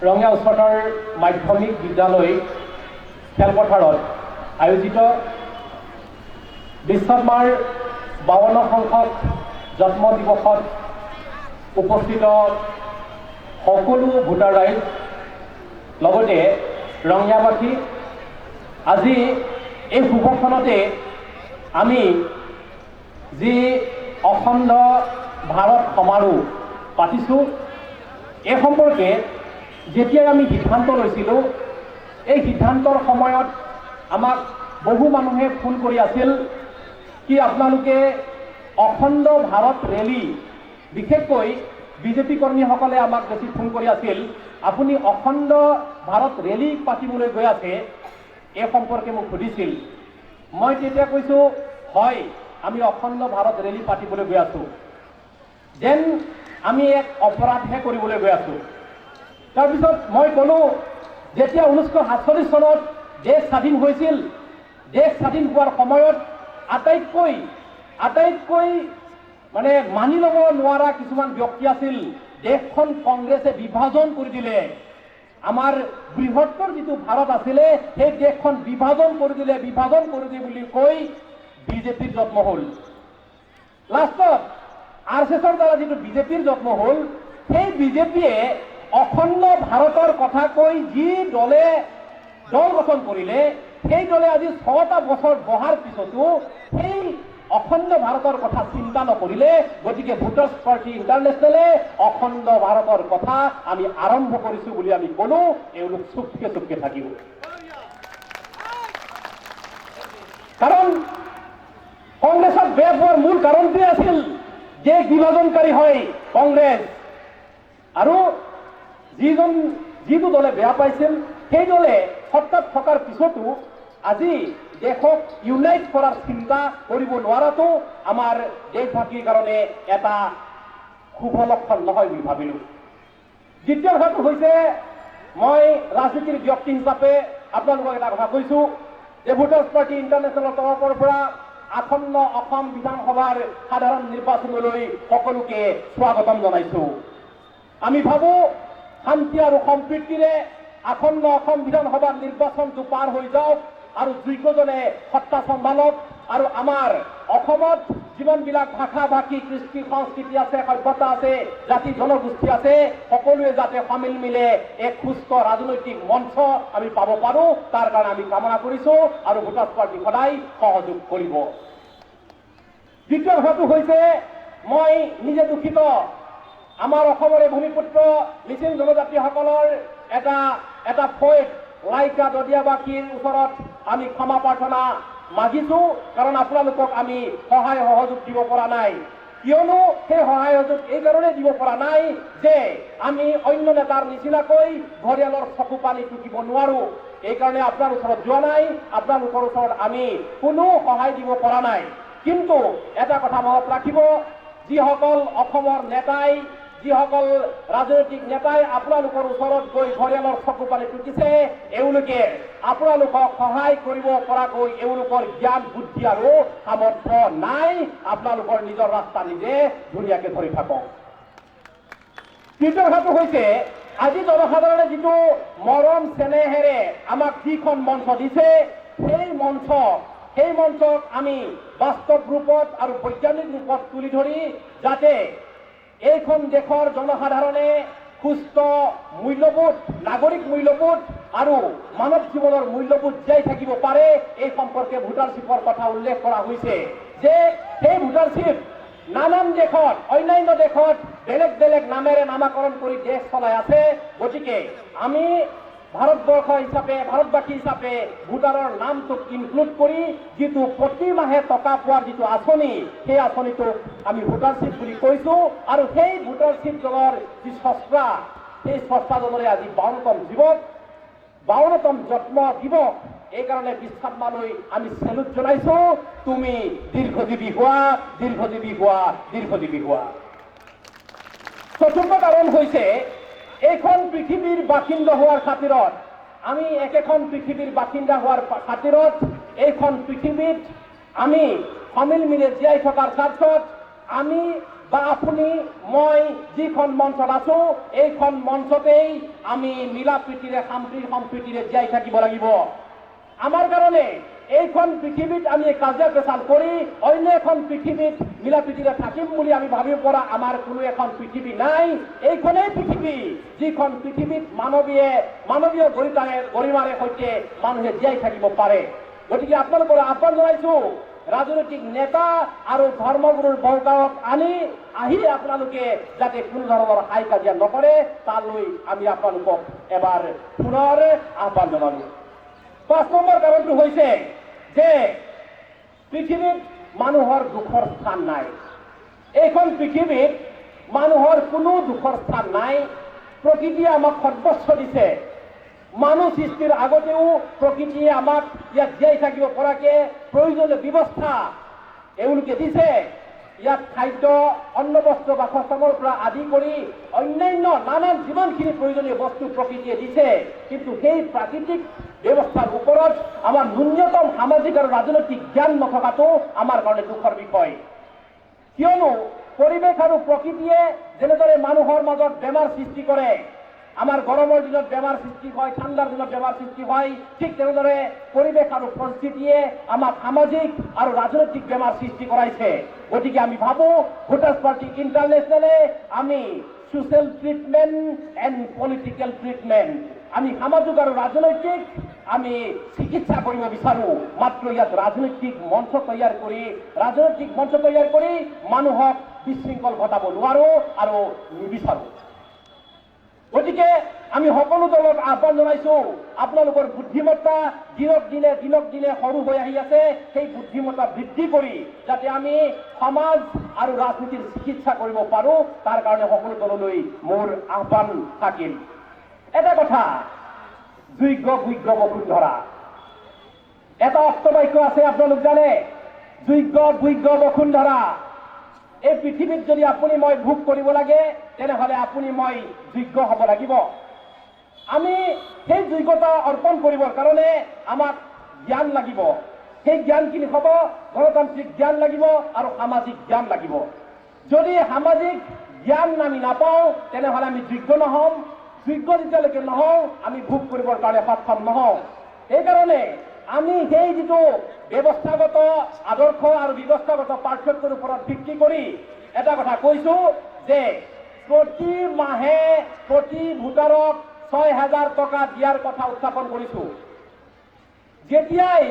ৰঙিয়া উচ্চতৰ মাধ্যমিক বিদ্যালয় খেলপথাৰত আয়োজিত বিশ্বকৰ্মাৰ 52 সংখ্যক জন্ম দিৱসত উপস্থিত সকলো ভোটাৰ ৰাইজ লগতে ৰঙিয়াবাসী আজি এই শুভক্ষণতে আমি যি অখণ্ড ভাৰত সমাৰোহ পাতিছোঁ এই সম্পৰ্কে যেতিয়াই আমি সিদ্ধান্ত লৈছিলোঁ এই সিদ্ধান্তৰ সময়ত আমাক বহু মানুহে ফোন কৰি আছিল কি আপোনালোকে অখণ্ড ভাৰত ৰেলী বিশেষকৈ বিজেপি কৰ্মীসকলে আমাক বেছি ফোন কৰি আছিল আপুনি অখণ্ড ভাৰত ৰেলী পাতিবলৈ গৈ আছে এই সম্পৰ্কে মোক সুধিছিল মই তেতিয়া কৈছোঁ হয় আমি অখণ্ড ভাৰত ৰেলী পাতিবলৈ গৈ আছোঁ যেন আমি এক অপৰাধহে কৰিবলৈ গৈ আছোঁ তাৰপিছত মই ক'লোঁ যেতিয়া 1947 চনত দেশ স্বাধীন হৈছিল দেশ স্বাধীন হোৱাৰ সময়ত আটাইতকৈ মানে মানি ল'ব নোৱাৰা কিছুমান ব্যক্তি আছিল দেশখন কংগ্ৰেছে বিভাজন কৰি দিলে আমাৰ বৃহত্তৰ যিটো ভাৰত আছিলে সেই দেশখন বিভাজন কৰি দিয়ে বুলি কৈ বিজেপিৰ জন্ম হ'ল লাষ্টত আৰএছএছৰ দ্বাৰা যিটো বিজেপিৰ জন্ম হ'ল সেই বিজেপিয়ে অখণ্ড ভাৰতৰ কথা কৈ যি দলে দল গঠন কৰিলে সেই দলে আজি 6টা বছৰ বহাৰ পিছতো সেই অখণ্ড ভাৰতৰ কথা চিন্তা নকৰিলে গতিকে ভোটাৰ্ছ পাৰ্টি ইণ্টাৰনেশ্যনেলে অখণ্ড ভাৰতৰ কথা আমি আৰম্ভ কৰিছোঁ বুলি আমি ক'লোঁ এওঁলোক চুপকে থাকিব কাৰণ কংগ্ৰেছক বেয়া পোৱাৰ মূল কাৰণটোৱে আছিল যে বিভাজনকাৰী হয় কংগ্ৰেছ আৰু যিটো দলে বেয়া পাইছিল সেই দলে সত্তাত থকাৰ পিছতো আজি দেশক ইউনাইট কৰাৰ চিন্তা কৰিব নোৱাৰাটো আমাৰ দেশবাসীৰ কাৰণে এটা শুভ লক্ষণ নহয় বুলি ভাবিলোঁ দ্বিতীয় কথাটো হৈছে মই ৰাজনীতিৰ ব্যক্তি হিচাপে আপোনালোকক এটা কথা কৈছোঁ যে ভোটাৰ্ছ পাৰ্টি ইণ্টাৰনেশ্যনেলৰ তৰফৰ পৰা আসন্ন অসম বিধানসভাৰ সাধাৰণ নিৰ্বাচনলৈ সকলোকে স্বাগতম জনাইছোঁ আমি ভাবোঁ শান্তি আৰু সম্প্ৰীতিৰে আসন্ন অসম বিধানসভাৰ নিৰ্বাচনটো পাৰ হৈ যাওক আৰু যোগ্যজনে সত্তা চম্ভালক আৰু আমাৰ অসমত যিমানবিলাক ভাষা ভাষী কৃষ্টি সংস্কৃতি আছে সভ্যতা আছে জাতি জনগোষ্ঠী আছে সকলোৱে যাতে সমিল মিলে এক সুস্থ ৰাজনৈতিক মঞ্চ আমি পাব পাৰোঁ তাৰ কাৰণে আমি কামনা কৰিছোঁ আৰু ভোটাৰ্ছ পাৰ্টি সদায় সহযোগ কৰিব দ্বিতীয় কথাটো হৈছে মই নিজে দুখিত আমাৰ অসমৰে ভূমিপুত্ৰ মিচিং জনজাতিসকলৰ এটা ফৈদ লাইকা দদিয়াবাসীৰ ওচৰত আমি ক্ষমা প্ৰাৰ্থনা মাগিছোঁ কাৰণ আপোনালোকক আমি সহায় সহযোগ দিব পৰা নাই কিয়নো সেই সহায় সহযোগ এইকাৰণে দিব পৰা নাই যে আমি অন্য নেতাৰ নিচিনাকৈ ঘৰিয়ালৰ চকু পানী টুকিব নোৱাৰোঁ এইকাৰণে আপোনাৰ ওচৰত যোৱা নাই আপোনালোকৰ ওচৰত আমি কোনো সহায় দিব পৰা নাই কিন্তু এটা কথা মনত ৰাখিব যিসকল অসমৰ নেতাই যিসকল ৰাজনৈতিক নেতাই আপোনালোকৰ ওচৰত গৈ ঘৰিয়ালৰ চকু পানী টুকিছে এওঁলোকে আপোনালোকক সহায় কৰিব পৰাকৈ এওঁলোকৰ জ্ঞান বুদ্ধি আৰু সামৰ্থ্য নাই আপোনালোকৰ নিজৰ ৰাস্তা নিজে ধুনীয়াকৈ ধৰি থাকক তৃতীয় কথাটো হৈছে আজি জনসাধাৰণে যিটো মৰম চেনেহেৰে আমাক যিখন মঞ্চ দিছে সেই মঞ্চক আমি বাস্তৱ ৰূপত আৰু বৈজ্ঞানিক ৰূপত তুলি ধৰি যাতে এইখন দেশৰ জনসাধাৰণে সুস্থ মূল্যবোধ নাগৰিক মূল্যবোধ আৰু মানৱ জীৱনৰ মূল্যবোধ জীয়াই থাকিব পাৰে এই সম্পৰ্কে ভোটাৰশ্বিপৰ কথা উল্লেখ কৰা হৈছে যে সেই ভোটাৰশ্বিপ নানান দেশত অন্যান্য দেশত বেলেগ নামেৰে নামাকৰণ কৰি দেশ চলাই আছে গতিকে আমি ভাৰতবাসী হিচাপে ভোটাৰৰ নামটোক ইনক্লুড কৰি যিটো প্ৰতি মাহে টকা পোৱাৰ যিটো আঁচনি সেই আঁচনিটোক আমি ভোটাৰশ্বিপ বুলি কৈছোঁ আৰু সেই ভোটাৰশ্বিপ দলৰ যি স্ৰষ্টা সেই স্ৰষ্টাজনৰে আজি 52তম জন্ম দিৱস এইকাৰণে বিশ্বকৰ্মালৈ আমি চেলুট জনাইছোঁ তুমি দীৰ্ঘজীৱী হোৱা চতুৰ্থ কাৰণ হৈছে এইখন পৃথিৱীৰ বাসিন্দা হোৱাৰ খাতিৰত আমি একেখন পৃথিৱীৰ বাসিন্দা হোৱাৰ খাতিৰত এইখন পৃথিৱীত আমি সমিল মিলে জীয়াই থকাৰ স্বাৰ্থত আমি বা আপুনি মই যিখন মঞ্চত আছো এইখন মঞ্চতেই আমি মিলা প্ৰীতিৰে সম্প্ৰীতিৰে জীয়াই থাকিব লাগিব। আমাৰ কাৰণে এইখন পৃথিৱীত আমি কাজিয়া পেচাল কৰি অন্য এখন পৃথিৱীত মিলা প্ৰীতিৰে থাকিম বুলি আমি ভাবিব পৰা আমাৰ কোনো এখন পৃথিৱী নাই। এইখনেই পৃথিৱী যিখন পৃথিৱীত মানৱীয় গৰিমাৰে সৈতে মানুহে জীয়াই থাকিব পাৰে। গতিকে আপোনালোকৰ আহ্বান জনাইছো, ৰাজনৈতিক নেতা আৰু ধৰ্মগুৰুৰ বংশাৱত আহি আপোনালোকে যাতে কোনো ধৰণৰ হাই কাজিয়া নকৰে তালৈ আমি আপোনালোকক এবাৰ পুনৰ আহ্বান জনালো। ৫ নম্বৰ কাৰণটো হৈছে যে পৃথিৱীত মানুহৰ দুখৰ স্থান নাই। এইখন পৃথিৱীত মানুহৰ কোনো দুখৰ স্থান নাই। প্ৰকৃতিয়ে আমাক সৰ্বস্ব দিছে। মানুহ সৃষ্টিৰ আগতেও প্ৰকৃতিয়ে আমাক ইয়াত জীয়াই থাকিব পৰাকে প্ৰয়োজনীয় ব্যৱস্থা এওঁলোকে দিছে। ইয়াত খাদ্য, অন্ন, বস্ত্ৰ, বাসস্থানৰ পৰা আদি কৰি অন্যান্য নানান যিমানখিনি প্ৰয়োজনীয় বস্তু প্ৰকৃতিয়ে দিছে, কিন্তু সেই প্ৰাকৃতিক ব্যৱস্থাৰ ওপৰত আমাৰ ন্যূনতম সামাজিক আৰু ৰাজনৈতিক জ্ঞান নথকাটো আমাৰ কাৰণে দুখৰ বিষয়। কিয়নো পৰিৱেশ আৰু প্ৰকৃতিয়ে যেনেদৰে মানুহৰ মাজত বেমাৰ সৃষ্টি কৰে, আমাৰ গৰমৰ দিনত বেমাৰ সৃষ্টি হয়, ঠাণ্ডাৰ দিনত বেমাৰ সৃষ্টি হয়, ঠিক তেনেদৰে পৰিৱেশ আৰু পৰিস্থিতিয়ে আমাক সামাজিক আৰু ৰাজনৈতিক বেমাৰ সৃষ্টি কৰাইছে। গতিকে আমি ভাবো ভোটাৰ্ছ পাৰ্টি ইণ্টাৰনেশ্যনেলে আমি social treatment and political treatment, আমি সামাজিক আৰু ৰাজনৈতিক আমি চিকিৎসা কৰিব বিচাৰো। মাত্ৰ ইয়াত ৰাজনৈতিক মঞ্চ তৈয়াৰ কৰি মানুহক বিশৃংখল ঘটাব নোৱাৰো আৰু নিবিচাৰো। গতিকে আমি সকলো দলক আহ্বান জনাইছো, আপোনালোকৰ বুদ্ধিমত্তা দিনক দিনে সৰু হৈ আহি আছে। সেই বুদ্ধিমত্তা বৃদ্ধি কৰি যাতে আমি সমাজ আৰু ৰাজনীতিৰ চিকিৎসা কৰিব পাৰো, তাৰ কাৰণে সকলো দললৈ মোৰ আহ্বান থাকিল। এটা কথা, যোগ্য ভোগ্য বসুন্ধৰা, এটা অষ্টবাক্য আছে আপোনালোক জানে, যোগ্য ভোগ্য বসুন্ধৰা। এই পৃথিৱীত যদি আপুনি মই ভোগ কৰিব লাগে তেনেহলে আপুনি মই যোগ্য হ'ব লাগিব। আমি সেই যোগ্যতা অৰ্পণ কৰিবৰ কাৰণে আমাক জ্ঞান লাগিব। সেই জ্ঞানখিনি হ'ব গণতান্ত্ৰিক জ্ঞান লাগিব আৰু সামাজিক জ্ঞান লাগিব। যদি সামাজিক জ্ঞান আমি নাপাওঁ তেনেহলে আমি যোগ্য নহ'ম। যোগ্য যেতিয়ালৈকে নহওঁ আমি ভোগ কৰিবৰ কাৰণে সক্ষম নহওঁ। সেইকাৰণে আমি সেই যিটো ব্যৱস্থাগত আদৰ্শ আৰু ব্যৱস্থাগত পাৰ্থক্যৰ ওপৰত ভিত্তি কৰি এটা কথা কৈছো যে প্ৰতি মাহে প্ৰতি ভোটাৰক ৬,০০০ টকা দিয়াৰ কথা উত্থাপন কৰিছো। যেতিয়াই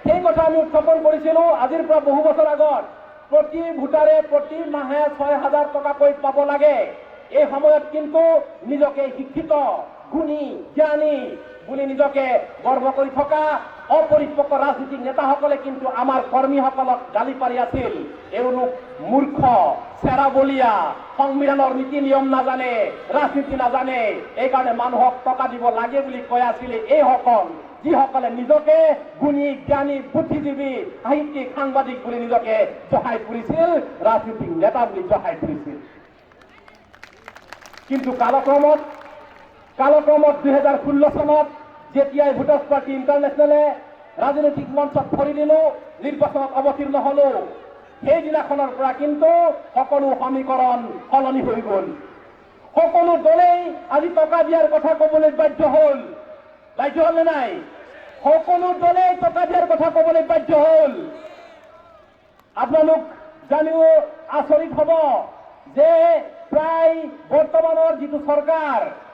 সেই কথা আমি উত্থাপন কৰিছিলো আজিৰ পৰা বহু বছৰ আগত, প্ৰতি ভোটাৰে প্ৰতি মাহে ৬,০০০ টকাকৈ পাব লাগে। এই সময়ত কিন্তু নিজকে শিক্ষিত, গুণী, জ্ঞানী বুলি নিজকে গৰ্ব কৰি থকা অপৰিপক্ক ৰাজনীতিক নেতাসকলে কিন্তু আমাৰ কৰ্মীসকলক গালি পাৰি আছিল। এওঁলোক মূৰ্খ, চেৰাবলীয়া, সংবিধানৰ নীতি নিয়ম নাজানে, ৰাজনীতি নাজানে, এইকাৰণে মানুহক টকা দিব লাগে বুলি কৈ আছিলে এইসকল যিসকলে নিজকে গুণী, জ্ঞানী, বুদ্ধিজীৱী, সাহিত্যিক, সাংবাদিক বুলি নিজকে জহাই ফুৰিছিল, ৰাজনীতিক নেতা বুলি জহাই ফুৰিছিল। কিন্তু কালক্ৰমত 2016 চনত যেতিয়াই ভোটাৰ্ছ পাৰ্টি ইণ্টাৰনেশ্যনেলে ৰাজনৈতিক মঞ্চত ভৰি দিলো, নিৰ্বাচনত অৱতীৰ্ণ হলো, সেইদিনাখনৰ পৰা কিন্তু সকলো সমীকৰণ সলনি হৈ গ'ল। সকলো দলেই আজি টকা দিয়াৰ কথা ক'বলৈ বাধ্য হ'ল নে নাই? সকলো দলেই টকা দিয়াৰ কথা ক'বলৈ বাধ্য হ'ল। আপোনালোক জানিও আচৰিত হ'ব যে প্ৰায় বৰ্তমানৰ যিটো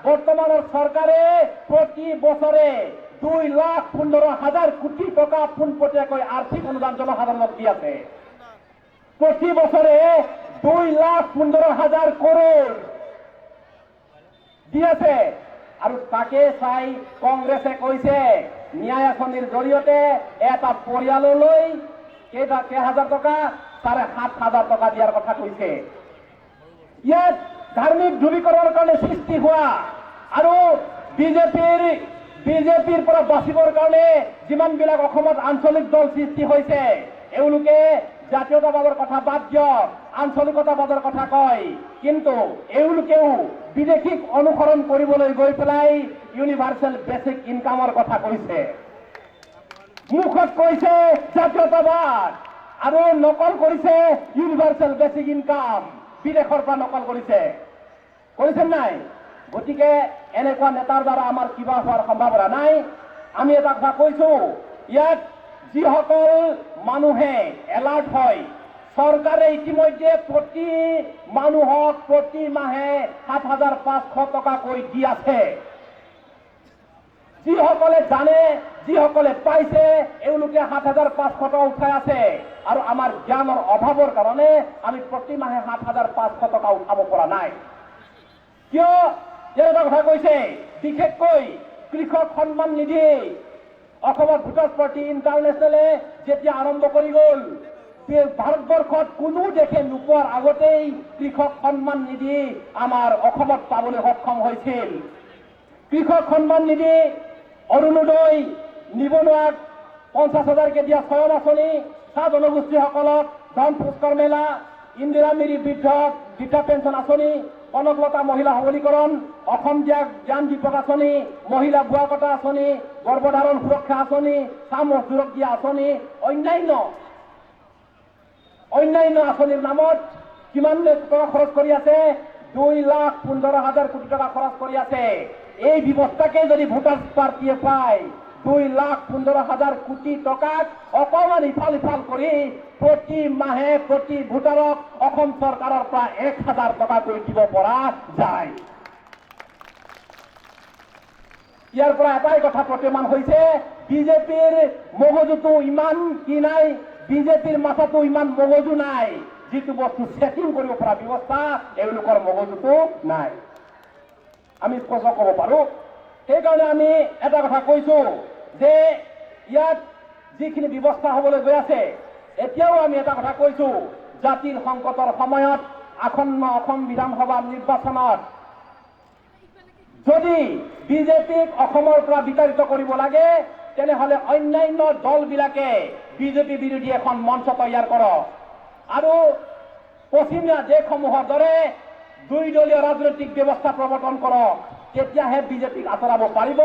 বৰ্তমানৰ চৰকাৰে প্ৰতি বছৰে 2,15,000 কোটি টকা পোনপটীয়াকৈ আৰ্থিক অনুদান জনসাধাৰণক দি আছে। প্ৰতি বছৰে 2,15,000 কৰোৰ দি আছে। আৰু তাকে চাই কংগ্ৰেছে কৈছে ন্যায় আঁচনিৰ জৰিয়তে এটা পৰিয়াললৈ কেইহাজাৰ টকা, 7,500 টকা দিয়াৰ কথা কৈছে। ইয়াত ধাৰ্মিক ধ্ৰুৱীকৰণৰ কাৰণে সৃষ্টি হোৱা আৰু বিজেপিৰ পৰা বাচিবৰ কাৰণে যিমানবিলাক অসমত আঞ্চলিক দল সৃষ্টি হৈছে, এওঁলোকে জাতীয়তাবাদৰ কথা বাদ দিয়ক, আঞ্চলিকতাবাদৰ কথা কয়। কিন্তু এওঁলোকেও বিদেশীক অনুসৰণ কৰিবলৈ গৈ পেলাই ইউনিভাৰ্চেল বেচিক ইনকামৰ কথা কৈছে। মুখত কৈছে জাতীয়তাবাদ আৰু নকল কৰিছে ইউনিভাৰ্চেল বেচিক ইনকাম। বিদেশৰ পৰা নকল কৰিছে নাই? গতিকে এনেকুৱা নেতাৰ দ্বাৰা আমাৰ কিবা হোৱাৰ সম্ভাৱনা নাই। আমি এটা কথা কৈছো, ইয়াত যিসকল মানুহে এলাৰ্ট হয়, চৰকাৰে ইতিমধ্যে প্ৰতি মানুহক প্ৰতি মাহে ৭,৫০০ টকাকৈ দি আছে। যিসকলে জানে, যিসকলে পাইছে, এওঁলোকে ৭,৫০০ টকা উঠাই আছে। আৰু আমাৰ জ্ঞানৰ অভাৱৰ কাৰণে আমি প্ৰতি মাহে ৭,৫০০ টকা উঠাব পৰা নাই। কিয়? এটা কথা কৈছে, বিশেষকৈ কৃষক সন্মান নিধি অসমত ভোটাৰ্ছ পাৰ্টি ইণ্টাৰনেশ্যনেলে যেতিয়া আৰম্ভ কৰি গ'ল, ভাৰতবৰ্ষত কোনো দেশে নোপোৱাৰ আগতেই কৃষক সন্মান নিধি আমাৰ অসমত পাবলৈ সক্ষম হৈছিল। কৃষক সন্মান নিধি, অৰুণোদয়, নিবনুৱাক ৫০,০০০কে দিয়া স্বয়ং আঁচনি, চাহ জনগোষ্ঠীসকলক ধন পুৰস্কাৰ মেলা, ইন্দিৰা মিৰি বৃদ্ধা পেঞ্চন আঁচনি, কনকলতা মহিলা সবলীকৰণ, অসম জ্ঞান দীপক আঁচনি, মহিলা বোৱা কটা আঁচনি, গৰ্ভধাৰণ সুৰক্ষা আঁচনি, চাহ মজদুৰক দিয়া আঁচনি, অন্যান্য আঁচনিৰ নামত কিমান টকা খৰচ কৰি আছে? 2,15,000 কোটি টকা খৰচ কৰি আছে। এই ব্যৱস্থাকে যদি ভোটাৰ্ছ পাৰ্টিয়ে পায়, 2,15,000 কোটি টকাক অকমান ইফাল সিফাল কৰি প্ৰতি মাহে প্ৰতি ভোটাৰক অসম চৰকাৰৰ পৰা 1,000 টকাকৈ দিব পৰা যায়। ইয়াৰ পৰা এটাই কথা প্ৰতীয়মান হৈছে, বিজেপিৰ মগজুটো ইমান কি নাই, বিজেপিৰ মাথাটো ইমান মগজু নাই, যিটো বস্তু ছেটিং কৰিব পৰা ব্যৱস্থা এওঁলোকৰ মগজুটো নাই। আমি স্পষ্ট ক'ব পাৰো। সেইকাৰণে আমি এটা কথা কৈছো যে ইয়াত যিখিনি ব্যৱস্থা হ'বলৈ গৈ আছে, এতিয়াও আমি এটা কথা কৈছো, জাতিৰ সংকটৰ সময়ত আসন্ন অসম বিধানসভা নিৰ্বাচনত যদি বিজেপিক অসমৰ পৰা বিতাড়িত কৰিব লাগে, তেনেহলে অন্যান্য দলবিলাকে বিজেপি বিৰোধী এখন মঞ্চ তৈয়াৰ কৰক আৰু পশ্চিমীয়া দেশসমূহৰ দৰে 2 দলীয় ৰাজনৈতিক ব্যৱস্থা প্ৰৱৰ্তন কৰক। তেতিয়াহে বিজেপিক আঁতৰাব পাৰিব।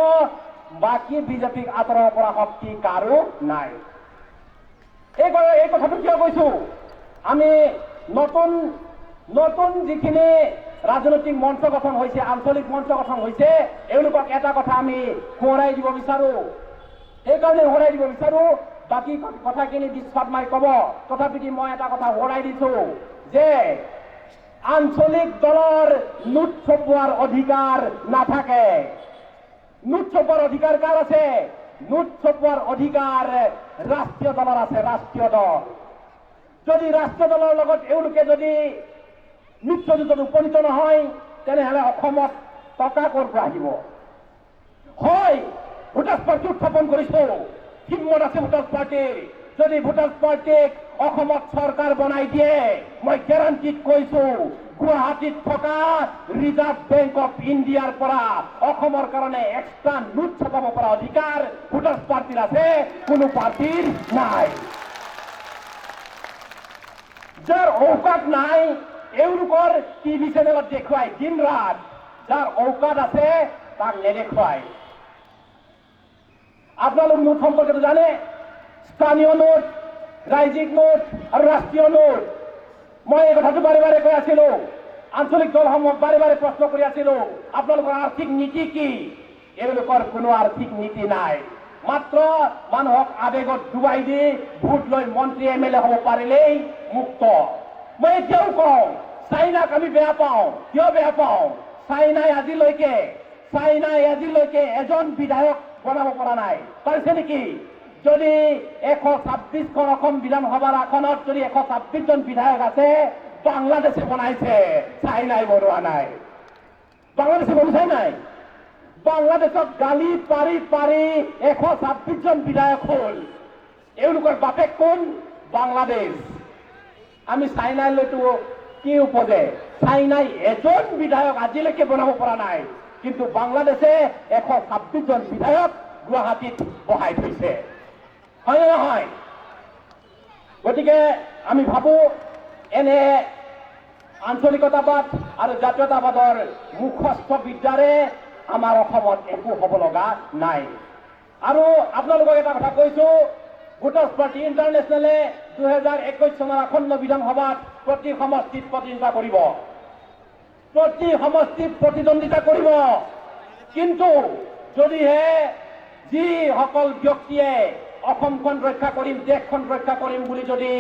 বাকী বিজেপিক আঁতৰাব পৰা শক্তি কাৰো নাই। এই কথাটো কিয় কৈছো? আমি নতুন যিখিনি ৰাজনৈতিক মঞ্চ গঠন হৈছে, আঞ্চলিক মঞ্চ গঠন হৈছে, এওঁলোকক এটা কথা আমি সোঁৱৰাই দিব বিচাৰো। সেইকাৰণে সোঁৱৰাই দিব বিচাৰো, বাকী কথাখিনি বিস্ফাত মাৰি ক'ব, তথাপিতো মই এটা কথা সোঁৱৰাই দিছো যে আঞ্চলিক দলৰ নোট ছপোৱাৰ অধিকাৰ নাথাকে। নোট ছপোৱাৰ অধিকাৰ কাৰ আছে? নোট ছপোৱাৰ অধিকাৰ ৰাষ্ট্ৰীয় দলৰ আছে। ৰাষ্ট্ৰীয় দল যদি ৰাষ্ট্ৰীয় দলৰ লগত এওঁলোকে যদি মিত্ৰজোঁটত উপনীত নহয়, তেনেহলে অসমত টকা ক'ৰ পৰা আহিব? হয়, ভোটাৰ্ছ পাৰ্টি উত্থাপন কৰিছো, হিম্মত আছে ভোটাৰ্ছ পাৰ্টিৰ। যদি ভোটাৰ্ছ পাৰ্টিক অসমত চৰকাৰ বনাই দিয়ে, মই গেৰাণ্টিত কৈছো, গুৱাহাটীত থকা ৰিজাৰ্ভ বেংক অফ ইণ্ডিয়াৰ পৰা অসমৰ কাৰণে এক্সট্ৰা নোট ছপাব পৰা অধিকাৰ ভোটাৰ্ছ পাৰ্টিৰ আছে, কোনো পাৰ্টিৰ নাই। যাৰ ঔকাত নাই, এওঁলোকৰ টিভি চেনেলত দেখুৱাই দিন ৰাত। যাৰ ঔকাত আছে তাক নেদেখুৱায়। আপোনালোক নোট সম্পৰ্কে জানে, স্থানীয় নোট, ৰাজ্যিক নোট আৰু ৰাষ্ট্ৰীয় নোট। মই এই কথাটো বাৰে বাৰে কৈ আছিলো, আঞ্চলিক দলসমূহক বাৰে বাৰে প্ৰশ্ন কৰি আছিলো, আপোনালোকৰ আৰ্থিক নীতি কি? এওঁলোকৰ কোনো আৰ্থিক নীতি নাই। মাত্ৰ মানুহক আবেগত ডুবাই দি ভোট লৈ মন্ত্ৰী MLA হ'ব পাৰিলেই মুক্ত। মই এতিয়াও কওঁ, চাইনাক আমি বেয়া পাওঁ। কিয় বেয়া পাওঁ? চাইনাই আজিলৈকে এজন বিধায়ক বনাব পৰা নাই। পাৰিছে নেকি? যদি 126খন অসম বিধানসভাৰ আসনত যদি 126 জন বিধায়ক আছে, বাংলাদেশে বনাইছে, চাইনাই বনোৱা নাই। বাংলাদেশে বনাইছে নাই? বাংলাদেশক গালি পাৰি 126 জন বিধায়ক হ'ল। এওঁলোকৰ বাপেক কোন? বাংলাদেশ। আমি চাইনালৈতো কি উপজে? চাইনাই এজন বিধায়ক আজিলৈকে বনাব পৰা নাই, কিন্তু বাংলাদেশে 126 জন বিধায়ক গুৱাহাটীত বহাই থৈছে। হয় নে নহয়? গতিকে আমি ভাবো এনে আঞ্চলিকতাবাদ আৰু জাতীয়তাবাদৰ মুখস্থ বিদ্যাৰে আমাৰ অসমত একো হ'ব লগা নাই। আৰু আপোনালোকক এটা কথা কৈছো ভোটাৰ্ছ পাৰ্টি ইণ্টাৰনেশ্যনেলে 2021 চনৰ আসন্ন বিধানসভাত প্ৰতি সমষ্টিত প্ৰতিদ্বন্দ্বিতা কৰিব। প্ৰতি সমষ্টিত প্ৰতিদ্বন্দ্বিতা কৰিব। কিন্তু যদিহে যিসকল ব্যক্তিয়ে অসমখন ৰক্ষা কৰিম, দেশখন ৰক্ষা কৰিম বুলি যদি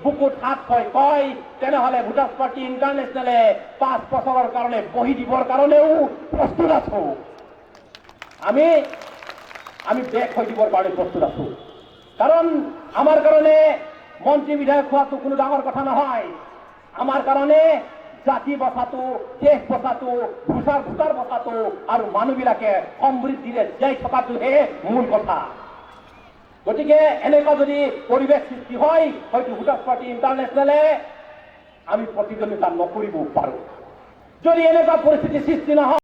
বুকুত হাত থৈ কয়, তেনেহ'লে ভোটাৰ্ছ পাৰ্টি ইণ্টাৰনেশ্যনেলে 5 বছৰৰ কাৰণে বহি দিবৰ কাৰণেও প্ৰস্তুত আছো। আমি বেক হৈ দিবৰ কাৰণে প্ৰস্তুত আছো। কাৰণ আমাৰ কাৰণে মন্ত্ৰী বিধায়ক হোৱাটো কোনো ডাঙৰ কথা নহয়। আমাৰ কাৰণে জাতি বচাটো, দেশ বচাটো, ভোটাৰ বচাটো আৰু মানুহবিলাকে সমৃদ্ধিৰে জীয়াই থকাটোহে মূল কথা। গতিকে এনেকুৱা যদি পৰিৱেশ সৃষ্টি হয়, হয়তো ভোটাৰ্ছ পাৰ্টি ইণ্টাৰনেশ্যনেলে আমি প্ৰতিদ্বন্দ্বিতা নকৰিব পাৰোঁ। যদি এনেকুৱা পৰিস্থিতি সৃষ্টি নহয়